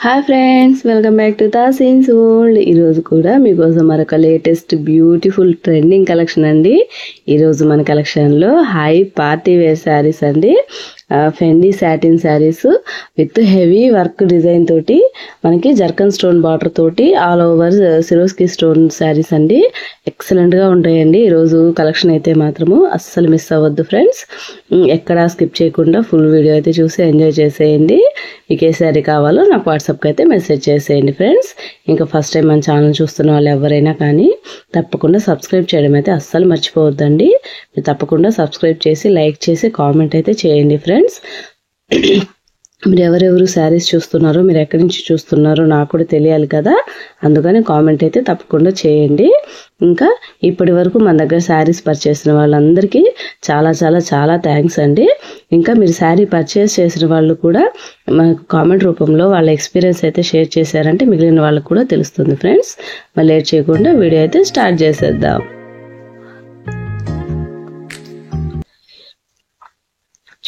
Hi friends, welcome back to Taseen's world. ఈరోజు కూడా మీకోసం మరొక లేటెస్ట్ బ్యూటిఫుల్ ట్రెండింగ్ కలెక్షన్ అండి. ఈరోజు మన కలెక్షన్లో హై పార్టీ వేర్ శారీస్ అండి. Fendi satin saris with heavy work design తోటి మనకి జర్కన్ స్టోన్ బార్డర్ తోటి all over Swarovski stone saris అండి. ఎక్సలెంట్గా ఉంటాయండి. ఈరోజు కలెక్షన్ అయితే మాత్రము అస్సలు మిస్ అవ్వద్దు ఫ్రెండ్స్. ఎక్కడా స్కిప్ చేయకుండా ఫుల్ వీడియో అయితే చూసి ఎంజాయ్ చేసేయండి. మీకు ఏ శారీ కావాలో నాకు వాట్సాప్కి అయితే మెసేజ్ చేసేయండి ఫ్రెండ్స్. ఇంకా ఫస్ట్ టైం మన ఛానల్ చూస్తున్న వాళ్ళు ఎవరైనా కానీ తప్పకుండా సబ్స్క్రైబ్ చేయడం అయితే అస్సలు మర్చిపోవద్దండి. మీరు తప్పకుండా సబ్స్క్రైబ్ చేసి లైక్ చేసి కామెంట్ అయితే చేయండి ఫ్రెండ్స్. మీరు ఎవరెవరు శారీస్ చూస్తున్నారో, మీరు ఎక్కడి నుంచి చూస్తున్నారో నాకు కూడా తెలియాలి కదా, అందుకని కామెంట్ అయితే తప్పకుండా చేయండి. ఇంకా ఇప్పటి వరకు మన దగ్గర శారీస్ పర్చేస్ చేసిన వాళ్ళందరికీ చాలా చాలా చాలా థ్యాంక్స్ అండి. ఇంకా మీరు శారీ పర్చేస్ చేసిన వాళ్ళు కూడా మనకు కామెంట్ రూపంలో వాళ్ళ ఎక్స్పీరియన్స్ అయితే షేర్ చేశారంటే మిగిలిన వాళ్ళకు కూడా తెలుస్తుంది ఫ్రెండ్స్. మరి లేట్ చేయకుండా వీడియో అయితే స్టార్ట్ చేసేద్దాం.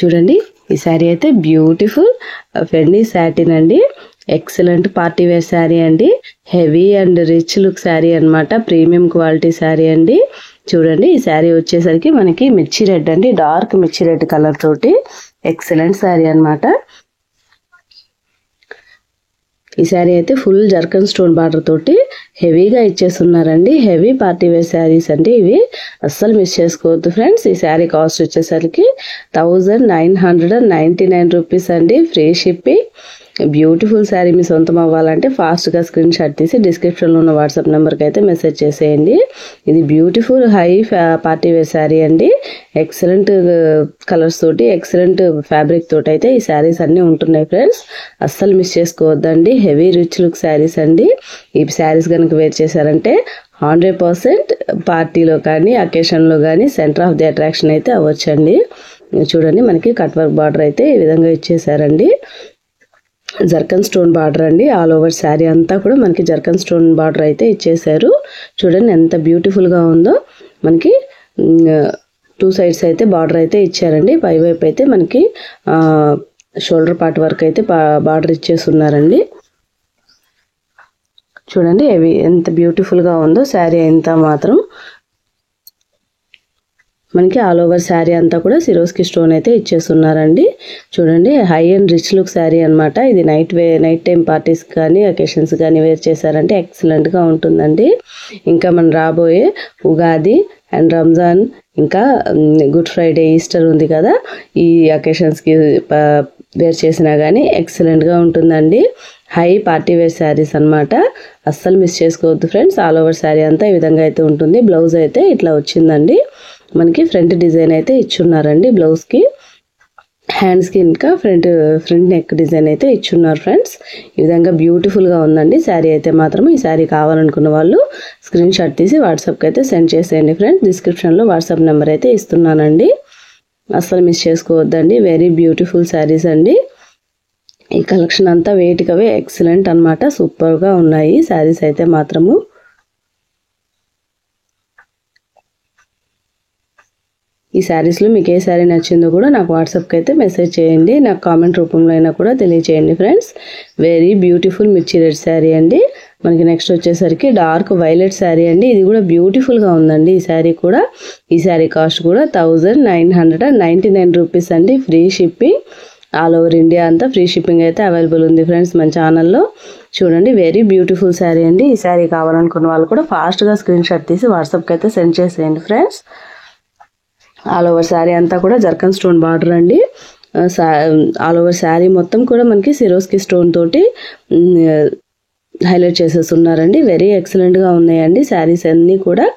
చూడండి, ఈ శారీ అయితే బ్యూటిఫుల్ ఫెండీ సాటిన్ అండి. ఎక్సలెంట్ పార్టీ వేర్ శారీ అండి. Heavy and rich look sari అనమాట. ప్రీమియం క్వాలిటీ శారీ అండి. చూడండి, ఈ శారీ వచ్చేసరికి మనకి మిర్చి రెడ్ అండి, డార్క్ మిర్చి రెడ్ కలర్ తోటి ఎక్సలెంట్ శారీ అనమాట. ఈ శారీ అయితే ఫుల్ జర్కన్ స్టోన్ బార్డర్ తోటి హెవీగా ఇచ్చేస్తున్నారండి. హెవీ పార్టీ వేర్ శారీస్ అండి ఇవి, అస్సలు మిస్ చేసుకోవద్దు ఫ్రెండ్స్. ఈ శారీ కాస్ట్ వచ్చేసరికి 1999 రూపీస్ అండి, ఫ్రీ షిప్పింగ్. బ్యూటిఫుల్ శారీ మీ సొంతం అవ్వాలంటే ఫాస్ట్గా స్క్రీన్ షాట్ తీసి డిస్క్రిప్షన్లో ఉన్న వాట్సాప్ నెంబర్కి అయితే మెసేజ్ చేసేయండి. ఇది beautiful high party wear sari అండి. ఎక్సలెంట్ కలర్స్ తోటి, ఎక్సలెంట్ ఫ్యాబ్రిక్ తోటి అయితే ఈ శారీస్ అన్నీ ఉంటున్నాయి ఫ్రెండ్స్. అస్సలు మిస్ చేసుకోవద్దండి. హెవీ రిచ్ లుక్ శారీస్ అండి. ఈ శారీస్ కనుక వేర్ చేశారంటే 100% పార్టీలో కానీ అకేషన్లో కానీ సెంటర్ ఆఫ్ ది అట్రాక్షన్ అయితే అవ్వచ్చండి. చూడండి, మనకి కట్ వర్క్ బార్డర్ అయితే ఈ విధంగా ఇచ్చేసారండి. జర్కన్ స్టోన్ బార్డర్ అండి. ఆల్ ఓవర్ శారీ అంతా కూడా మనకి జర్కన్ స్టోన్ బార్డర్ అయితే ఇచ్చేసారు. చూడండి ఎంత బ్యూటిఫుల్గా ఉందో. మనకి 2 సైడ్స్ అయితే బార్డర్ అయితే ఇచ్చారండి. పై వైపు అయితే మనకి షోల్డర్ పార్ట్ వరకు అయితే బార్డర్ ఇచ్చేస్తున్నారండి. చూడండి ఎంత బ్యూటిఫుల్గా ఉందో శారీ అంతా మాత్రం. మనకి ఆల్ ఓవర్ శారీ అంతా కూడా సిరోస్కి స్టోన్ అయితే ఇచ్చేస్తున్నారండి. చూడండి, high and rich look sari అనమాట. ఇది నైట్ టైం పార్టీస్ కానీ అకేషన్స్ కానీ వేర్ చేశారంటే ఎక్సలెంట్గా ఉంటుందండి. ఇంకా మనం రాబోయే ఉగాది అండ్ రంజాన్, ఇంకా గుడ్ ఫ్రైడే, ఈస్టర్ ఉంది కదా, ఈ అకేషన్స్కి వేర్ చేసినా కానీ ఎక్సలెంట్గా ఉంటుందండి. హై పార్టీ వేర్ శారీస్ అనమాట. అస్సలు మిస్ చేసుకోవద్దు ఫ్రెండ్స్. ఆల్ ఓవర్ శారీ అంతా ఈ విధంగా అయితే ఉంటుంది. బ్లౌజ్ అయితే ఇట్లా వచ్చిందండి. మనకి ఫ్రంట్ డిజైన్ అయితే ఇచ్చున్నారండి. బ్లౌజ్కి హ్యాండ్స్కి ఇంకా ఫ్రంట్ నెక్ డిజైన్ అయితే ఇచ్చున్నారు ఫ్రెండ్స్. ఈ విధంగా బ్యూటిఫుల్గా ఉందండి శారీ అయితే మాత్రం. ఈ శారీ కావాలనుకున్న వాళ్ళు స్క్రీన్ షాట్ తీసి వాట్సాప్కి అయితే సెండ్ చేసేయండి ఫ్రెండ్స్. డిస్క్రిప్షన్లో వాట్సాప్ నెంబర్ అయితే ఇస్తున్నానండి. అస్సలు మిస్ చేసుకోవద్దండి. వెరీ బ్యూటిఫుల్ శారీస్ అండి. ఈ కలెక్షన్ అంతా వేటికవే ఎక్సలెంట్ అనమాట. సూపర్గా ఉన్నాయి శారీస్ అయితే మాత్రము. ఈ శారీస్లో మీకు ఏ శారీ నచ్చిందో కూడా నాకు వాట్సాప్కి అయితే మెసేజ్ చేయండి. నాకు కామెంట్ రూపంలో అయినా కూడా తెలియచేయండి ఫ్రెండ్స్. వెరీ బ్యూటిఫుల్ మిర్చి రెడ్ శారీ అండి. మనకి నెక్స్ట్ వచ్చేసరికి డార్క్ వైలెట్ శారీ అండి. ఇది కూడా బ్యూటిఫుల్గా ఉందండి. ఈ శారీ కూడా, ఈ శారీ కాస్ట్ కూడా 1999 రూపీస్ అండి, free shipping. All over India అంతా ఫ్రీ షిప్పింగ్ అయితే అవైలబుల్ ఉంది ఫ్రెండ్స్ మన ఛానల్లో. చూడండి, వెరీ బ్యూటిఫుల్ శారీ అండి. ఈ శారీ కావాలనుకున్న వాళ్ళు కూడా ఫాస్ట్గా స్క్రీన్ షాట్ తీసి వాట్సాప్కి అయితే సెండ్ చేసేయండి ఫ్రెండ్స్. ఆల్ ఓవర్ శారీ అంతా కూడా జర్కన్ స్టోన్ బార్డర్ అండి. ఆల్ ఓవర్ శారీ మొత్తం కూడా మనకి సిరోస్కి స్టోన్ తోటి హైలైట్ చేసేస్తున్నారండి. వెరీ ఎక్సలెంట్గా ఉన్నాయండి శారీస్ అన్నీ కూడా.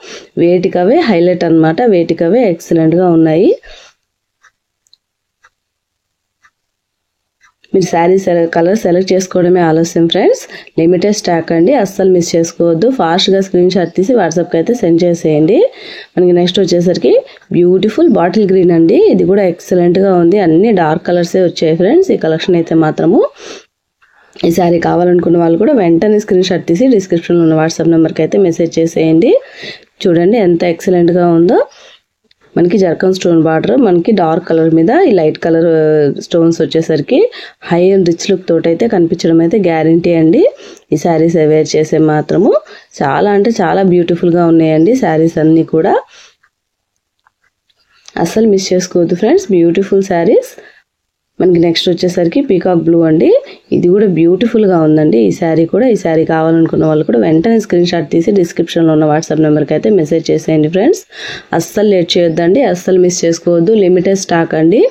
వేటికవే హైలైట్ అనమాట. వేటికవే ఎక్సలెంట్గా ఉన్నాయి. మీరు శారీ కలర్ సెలెక్ట్ చేసుకోవడమే ఆలస్యం ఫ్రెండ్స్. లిమిటెడ్ స్టాక్ అండి, అస్సలు మిస్ చేసుకోవద్దు. ఫాస్ట్గా స్క్రీన్ షాట్ తీసి వాట్సాప్కి అయితే సెండ్ చేసేయండి. మనకి నెక్స్ట్ వచ్చేసరికి బ్యూటిఫుల్ బాటిల్ గ్రీన్ అండి. ఇది కూడా ఎక్సలెంట్గా ఉంది. అన్ని డార్క్ కలర్సే వచ్చాయి ఫ్రెండ్స్ ఈ కలెక్షన్ అయితే మాత్రము. ఈ శారీ కావాలనుకున్న వాళ్ళు కూడా వెంటనే స్క్రీన్ షాట్ తీసి డిస్క్రిప్షన్లో ఉన్న వాట్సాప్ నెంబర్కి అయితే మెసేజ్ చేసేయండి. చూడండి ఎంత ఎక్సలెంట్గా ఉందో. మనకి జర్కన్ స్టోన్ బార్డర్, మనకి డార్క్ కలర్ మీద ఈ లైట్ కలర్ స్టోన్స్ వచ్చేసరికి హై అండ్ రిచ్ లుక్ తోటి అయితే కనిపించడం అయితే గ్యారంటీ అండి. ఈ శారీస్ వేర్ చేసే మాత్రము చాలా అంటే చాలా బ్యూటిఫుల్గా ఉన్నాయండి శారీస్ అన్నీ కూడా. అస్సలు మిస్ చేసుకోవద్దు ఫ్రెండ్స్, బ్యూటిఫుల్ శారీస్. మనకి నెక్స్ట్ వచ్చేసరికి పీకాక్ బ్లూ అండి. ఇది కూడా బ్యూటిఫుల్గా ఉందండి ఈ శారీ కూడా. ఈ శారీ కావాలనుకున్న వాళ్ళు కూడా వెంటనే స్క్రీన్ షాట్ తీసి డిస్క్రిప్షన్లో ఉన్న వాట్సాప్ నెంబర్కి అయితే మెసేజ్ చేసేయండి ఫ్రెండ్స్. అస్సలు లేట్ చేయొద్దండి, అస్సలు మిస్ చేసుకోవద్దు. లిమిటెడ్ స్టాక్ అండి,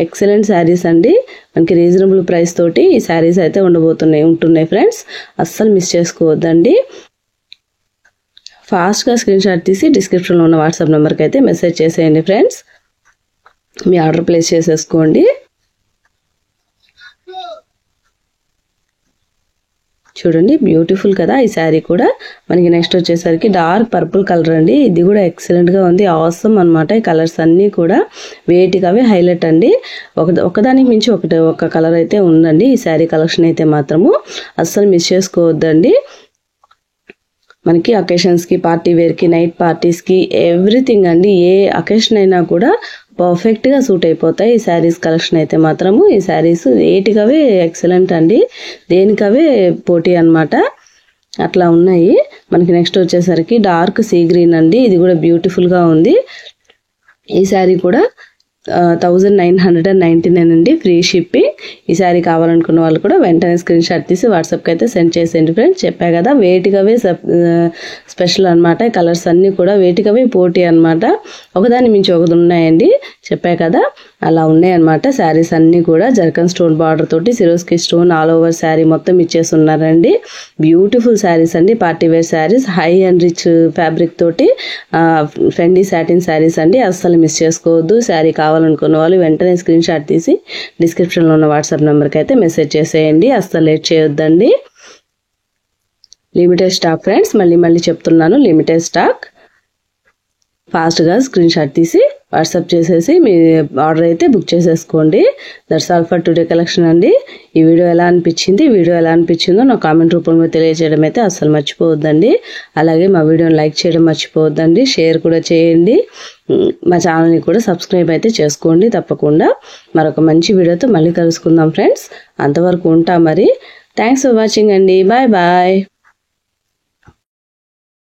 ఎక్సలెంట్ శారీస్ అండి. మనకి రీజనబుల్ ప్రైస్ తోటి ఈ శారీస్ అయితే ఉంటున్నాయి ఫ్రెండ్స్. అస్సలు మిస్ చేసుకోవద్దండి. ఫాస్ట్గా స్క్రీన్ షాట్ తీసి డిస్క్రిప్షన్లో ఉన్న వాట్సాప్ నెంబర్కి అయితే మెసేజ్ చేసేయండి ఫ్రెండ్స్. మీ ఆర్డర్ ప్లేస్ చేసేసుకోండి. చూడండి బ్యూటిఫుల్ కదా ఈ శారీ కూడా. మనకి నెక్స్ట్ వచ్చేసరికి డార్క్ పర్పుల్ కలర్ అండి. ఇది కూడా ఎక్సలెంట్గా ఉంది, ఆసమ్ అనమాట. ఈ కలర్స్ అన్నీ కూడా వేటికి అవే హైలైట్ అండి. ఒకదానికి మించి ఒక కలర్ అయితే ఉందండి ఈ శారీ కలెక్షన్ అయితే మాత్రము. అస్సలు మిస్ చేసుకోవద్దండి. మనకి అకేషన్స్కి, పార్టీ వేర్కి, నైట్ పార్టీస్కి ఎవ్రీథింగ్ అండి. ఏ అకేషన్ అయినా కూడా పర్ఫెక్ట్గా సూట్ అయిపోతాయి ఈ శారీస్ కలెక్షన్ అయితే మాత్రము. ఈ శారీస్ వేటికవే ఎక్సలెంట్ అండి, దేనికవే పోటీ అన్నమాట. అట్లా ఉన్నాయి. మనకి నెక్స్ట్ వచ్చేసరికి డార్క్ సీ గ్రీన్ అండి. ఇది కూడా బ్యూటిఫుల్గా ఉంది. ఈ శారీ కూడా 1999 అండి, ఫ్రీ షిప్పింగ్. ఈ శారీ కావాలనుకున్న వాళ్ళు కూడా వెంటనే స్క్రీన్ షాట్ తీసి వాట్సాప్కి అయితే సెండ్ చేసేయండి ఫ్రెండ్స్. చెప్పా కదా వేటికవే స్పెషల్ అనమాట. కలర్స్ అన్నీ కూడా వేటికవే పోటీ అనమాట. ఒకదాని మించి ఒకటి ఉన్నాయండి, చెప్పా కదా అలా ఉన్నాయన్నమాట. శారీస్ అన్నీ కూడా జర్కన్ స్టోన్ బార్డర్ తోటి Swarovski stone all over sari మొత్తం ఇచ్చేస్తున్నారండి. బ్యూటిఫుల్ శారీస్ అండి, party wear saris, high and rich fabric తోటి ఫెండీ సాటిన్ శారీస్ అండి. అస్సలు మిస్ చేసుకోవద్దు. శారీ కావాలనుకున్న వాళ్ళు వెంటనే స్క్రీన్ షాట్ తీసి డిస్క్రిప్షన్లో ఉన్న వాట్సాప్ నెంబర్కి అయితే మెసేజ్ చేసేయండి. అస్సలు లేట్ చేయొద్దండి. లిమిటెడ్ స్టాక్ ఫ్రెండ్స్, మళ్ళీ చెప్తున్నాను, లిమిటెడ్ స్టాక్. ఫాస్ట్గా స్క్రీన్ షాట్ తీసి వాట్సాప్ చేసేసి మీ ఆర్డర్ అయితే బుక్ చేసేసుకోండి. That's all for today collection అండి. ఈ వీడియో ఎలా అనిపించిందో నా కామెంట్ రూపంలో తెలియజేయడం అయితే అస్సలు మర్చిపోవద్దండి. అలాగే మా వీడియోని లైక్ చేయడం మర్చిపోవద్దండి, షేర్ కూడా చేయండి. మా ఛానల్ని కూడా సబ్స్క్రైబ్ అయితే చేసుకోండి తప్పకుండా. మరొక మంచి వీడియోతో మళ్ళీ కలుసుకుందాం ఫ్రెండ్స్. అంతవరకు ఉంటా మరి. థ్యాంక్స్ ఫర్ వాచింగ్ అండి. Bye bye.